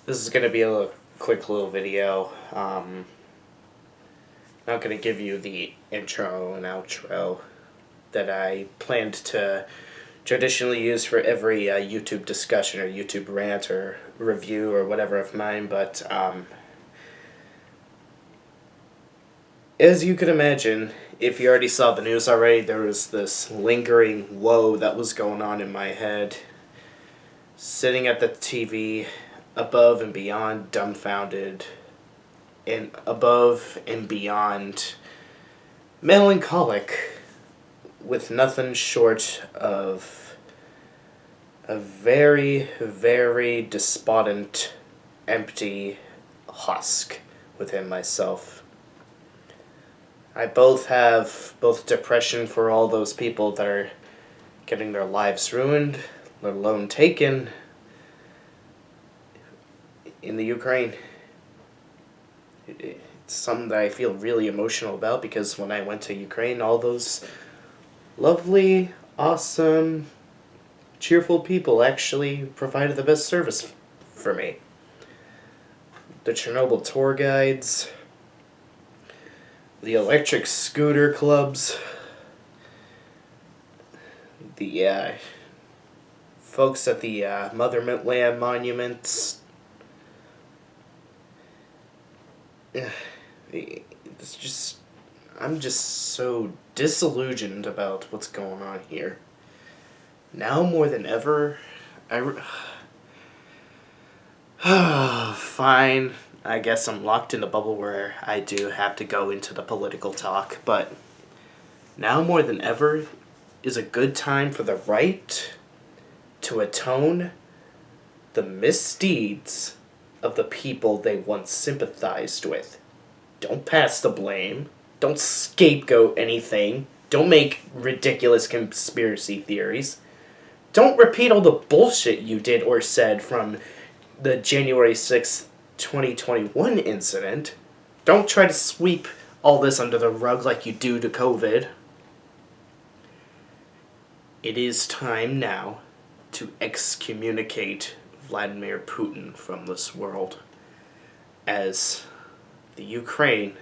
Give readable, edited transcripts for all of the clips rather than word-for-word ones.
This is going to be a quick little video. Not going to give you the intro and outro that I planned to traditionally use for every YouTube discussion or YouTube rant or review or whatever of mine, but as you can imagine, if you already saw the news already, there was this lingering woe that was going on in my head. Sitting at the TV, above and beyond dumbfounded, and above and beyond melancholic, with nothing short of a very, very despondent, empty husk within myself. I have depression for all those people that are getting their lives ruined, let alone taken, in the Ukraine. It's something that I feel really emotional about because when I went to Ukraine, all those lovely, awesome, cheerful people actually provided the best service for me. The Chernobyl tour guides, the electric scooter clubs, the folks at the Motherland monuments. It's just, I'm just so disillusioned about what's going on here. Now more than ever, fine, I guess I'm locked in a bubble where I do have to go into the political talk, but now more than ever is a good time for the right to atone the misdeeds of the people they once sympathized with. Don't pass the blame. Don't scapegoat anything. Don't make ridiculous conspiracy theories. Don't repeat all the bullshit you did or said from the January 6th, 2021 incident. Don't try to sweep all this under the rug like you do to COVID. It is time now to excommunicate Vladimir Putin from this world, as the Ukraine,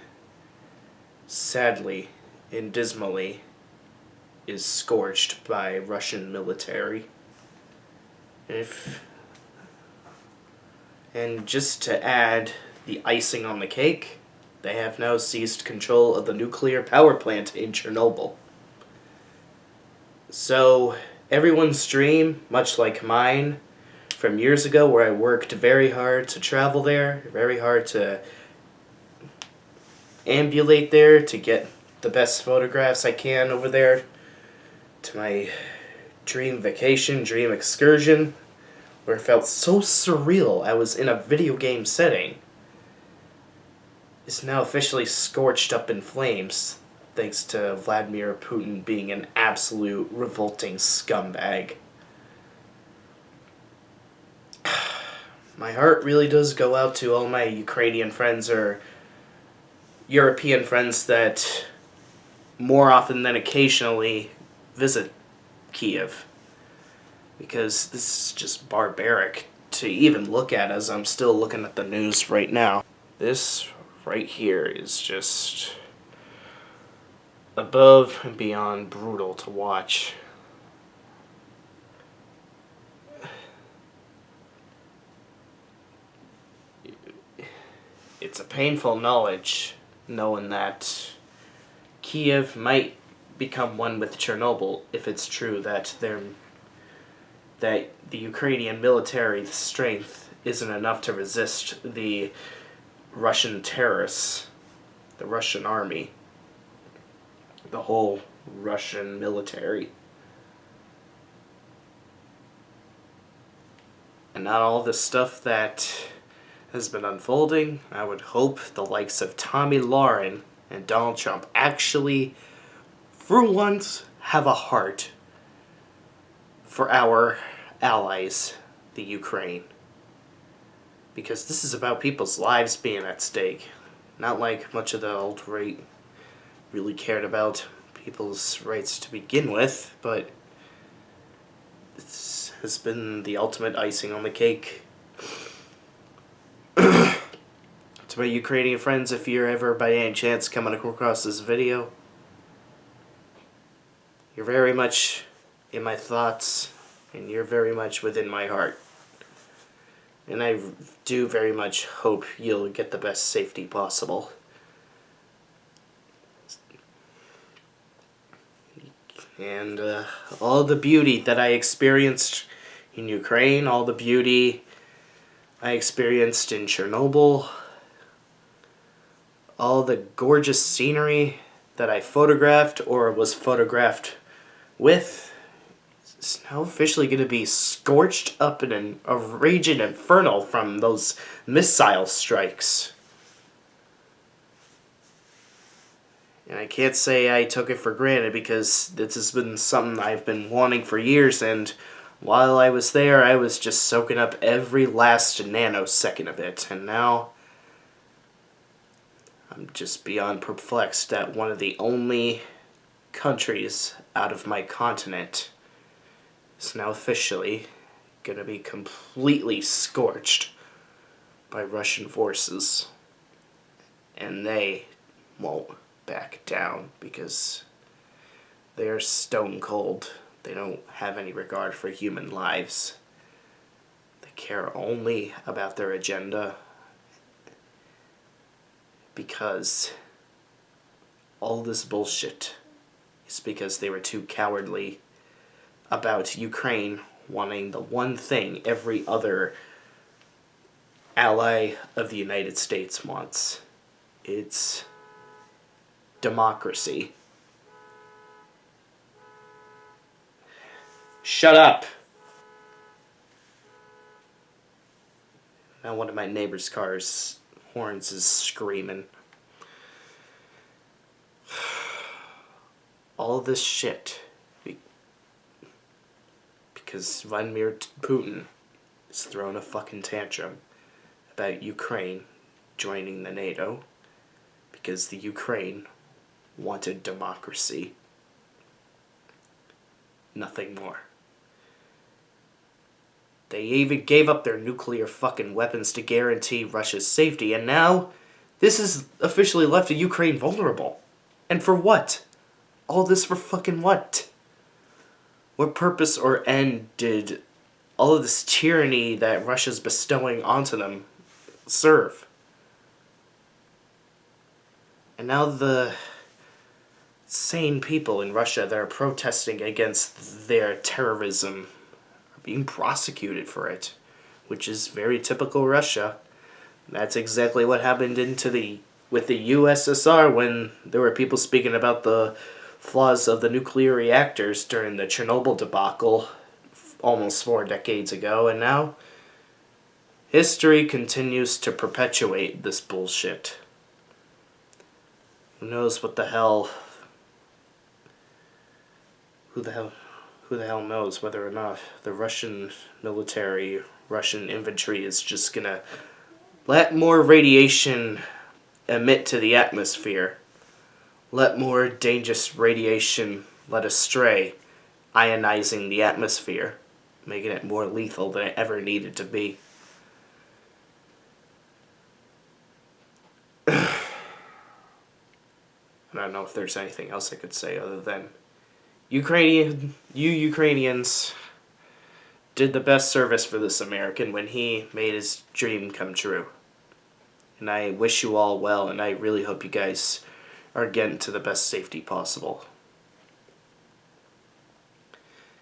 sadly and dismally, is scorched by Russian military. And just to add the icing on the cake, they have now seized control of the nuclear power plant in Chernobyl. So everyone's dream, much like mine, from years ago where I worked very hard to travel there, very hard to ambulate there, to get the best photographs I can over there, to my dream vacation, dream excursion, where it felt so surreal I was in a video game setting, is now officially scorched up in flames, thanks to Vladimir Putin being an absolute revolting scumbag. My heart really does go out to all my Ukrainian friends or European friends that more often than occasionally visit Kiev, because this is just barbaric to even look at as I'm still looking at the news right now. This right here is just above and beyond brutal to watch. It's a painful knowledge, knowing that Kiev might become one with Chernobyl if it's true that the Ukrainian military strength isn't enough to resist the Russian terrorists, the Russian army, the whole Russian military. And not all this stuff that has been unfolding, I would hope the likes of Tomi Lahren and Donald Trump actually, for once, have a heart for our allies, the Ukraine. Because this is about people's lives being at stake. Not like much of the alt-right really cared about people's rights to begin with, but this has been the ultimate icing on the cake. To my Ukrainian friends, if you're ever by any chance coming across this video, you're very much in my thoughts, and you're very much within my heart. And I do very much hope you'll get the best safety possible. And all the beauty that I experienced in Ukraine, all the beauty I experienced in Chernobyl, all the gorgeous scenery that I photographed or was photographed with, is now officially going to be scorched up in a raging inferno from those missile strikes. And I can't say I took it for granted, because this has been something I've been wanting for years, and while I was there, I was just soaking up every last nanosecond of it. And now I'm just beyond perplexed that one of the only countries out of my continent is now officially going to be completely scorched by Russian forces. And they won't back down, because they're stone cold. They don't have any regard for human lives. They care only about their agenda, because all this bullshit is because they were too cowardly about Ukraine wanting the one thing every other ally of the United States wants. It's democracy. Shut up! Now one of my neighbor's cars' horns is screaming. All this shit because Vladimir Putin is throwing a fucking tantrum about Ukraine joining the NATO, because the Ukraine wanted democracy. Nothing more. They even gave up their nuclear fucking weapons to guarantee Russia's safety, and now this has officially left Ukraine vulnerable. And for what? All this for fucking what? What purpose or end did all of this tyranny that Russia's bestowing onto them serve? And now the sane people in Russia that are protesting against their terrorism are being prosecuted for it, which is very typical Russia. That's exactly what happened with the USSR when there were people speaking about the flaws of the nuclear reactors during the Chernobyl debacle almost 4 decades ago, and now history continues to perpetuate this bullshit. Who knows what the hell... Who the hell knows whether or not the Russian military, Russian infantry is just gonna let more radiation emit to the atmosphere. Let more dangerous radiation let astray, ionizing the atmosphere, making it more lethal than it ever needed to be. I don't know if there's anything else I could say other than you Ukrainians did the best service for this American when he made his dream come true. And I wish you all well, and I really hope you guys are getting to the best safety possible.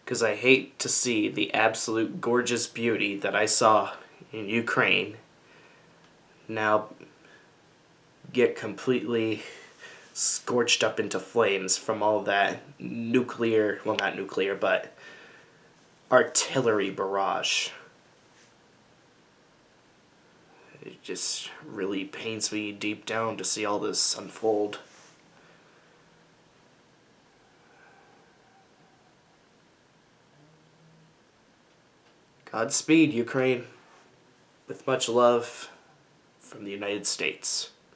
Because I hate to see the absolute gorgeous beauty that I saw in Ukraine now get completely scorched up into flames from all that nuclear, well, not nuclear, but artillery barrage. It just really pains me deep down to see all this unfold. Godspeed, Ukraine. With much love from the United States.